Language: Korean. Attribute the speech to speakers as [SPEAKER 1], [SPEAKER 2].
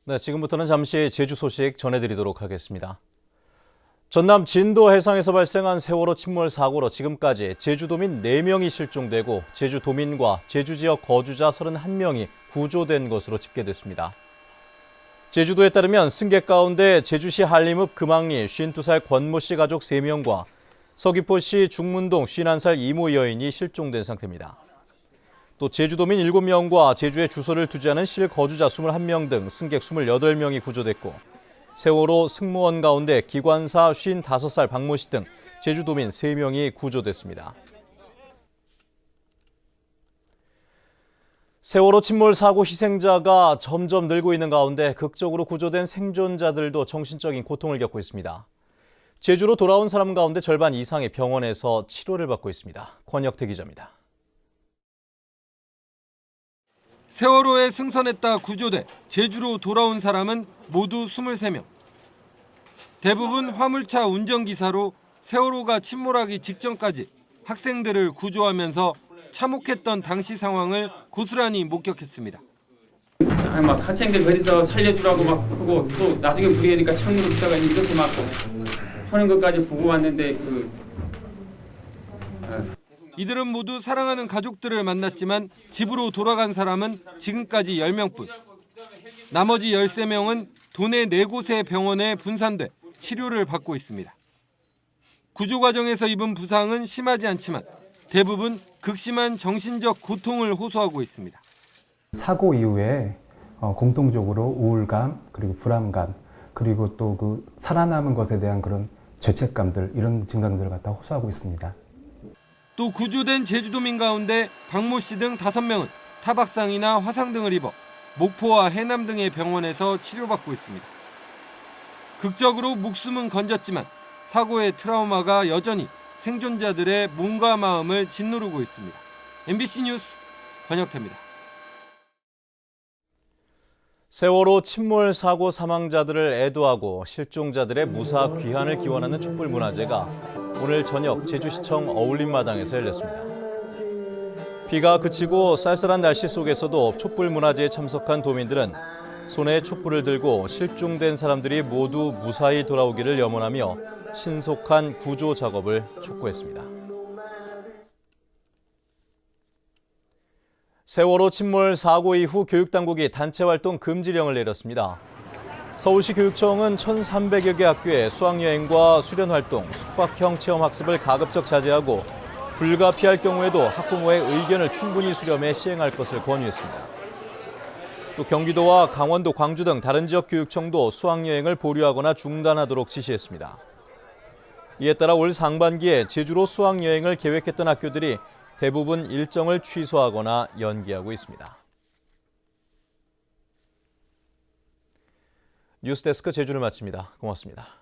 [SPEAKER 1] 네, 지금부터는 잠시 제주 소식 전해드리도록 하겠습니다. 전남 진도 해상에서 발생한 세월호 침몰 사고로 지금까지 제주도민 4명이 실종되고 제주도민과 제주 지역 거주자 31명이 구조된 것으로 집계됐습니다. 제주도에 따르면 승객 가운데 제주시 한림읍 금왕리 52살 권모 씨 가족 3명과 서귀포시 중문동 51살 이모 여인이 실종된 상태입니다. 또 제주도민 7명과 제주에 주소를 두지 않은 실거주자 21명 등 승객 28명이 구조됐고 세월호 승무원 가운데 기관사 55살 박모 씨 등 제주도민 3명이 구조됐습니다. 세월호 침몰 사고 희생자가 점점 늘고 있는 가운데 극적으로 구조된 생존자들도 정신적인 고통을 겪고 있습니다. 제주로 돌아온 사람 가운데 절반 이상이 병원에서 치료를 받고 있습니다. 권혁태 기자입니다.
[SPEAKER 2] 세월호에 승선했다 구조돼 제주로 돌아온 사람은 모두 23명. 대부분 화물차 운전기사로 세월호가 침몰하기 직전까지 학생들을 구조하면서 참혹했던 당시 상황을 고스란히 목격했습니다.
[SPEAKER 3] 막 학생들 거기서 살려주라고 막 하고 또 나중에 무리하니까 창문을 부다가 이렇게 막 하는 것까지 보고 왔는데
[SPEAKER 2] 이들은 모두 사랑하는 가족들을 만났지만 집으로 돌아간 사람은 지금까지 10명뿐. 나머지 13명은 도내 4곳의 병원에 분산돼 치료를 받고 있습니다. 구조 과정에서 입은 부상은 심하지 않지만 대부분 극심한 정신적 고통을 호소하고 있습니다.
[SPEAKER 4] 사고 이후에 공통적으로 우울감, 그리고 불안감, 그리고 또 그 살아남은 것에 대한 그런 죄책감들, 이런 증상들을 갖다 호소하고 있습니다.
[SPEAKER 2] 또 구조된 제주도민 가운데 박모 씨 등 5명은 타박상이나 화상 등을 입어 목포와 해남 등의 병원에서 치료받고 있습니다. 극적으로 목숨은 건졌지만 사고의 트라우마가 여전히 생존자들의 몸과 마음을 짓누르고 있습니다. MBC 뉴스 권혁태입니다.
[SPEAKER 1] 세월호 침몰 사고 사망자들을 애도하고 실종자들의 무사 귀환을 기원하는 촛불문화제가 오늘 저녁 제주시청 어울림마당에서 열렸습니다. 비가 그치고 쌀쌀한 날씨 속에서도 촛불문화제에 참석한 도민들은 손에 촛불을 들고 실종된 사람들이 모두 무사히 돌아오기를 염원하며 신속한 구조 작업을 촉구했습니다. 세월호 침몰 사고 이후 교육당국이 단체활동 금지령을 내렸습니다. 서울시 교육청은 1,300여 개 학교에 수학여행과 수련활동, 숙박형 체험학습을 가급적 자제하고 불가피할 경우에도 학부모의 의견을 충분히 수렴해 시행할 것을 권유했습니다. 또 경기도와 강원도, 광주 등 다른 지역 교육청도 수학여행을 보류하거나 중단하도록 지시했습니다. 이에 따라 올 상반기에 제주로 수학여행을 계획했던 학교들이 대부분 일정을 취소하거나 연기하고 있습니다. 뉴스데스크 제주를 마칩니다. 고맙습니다.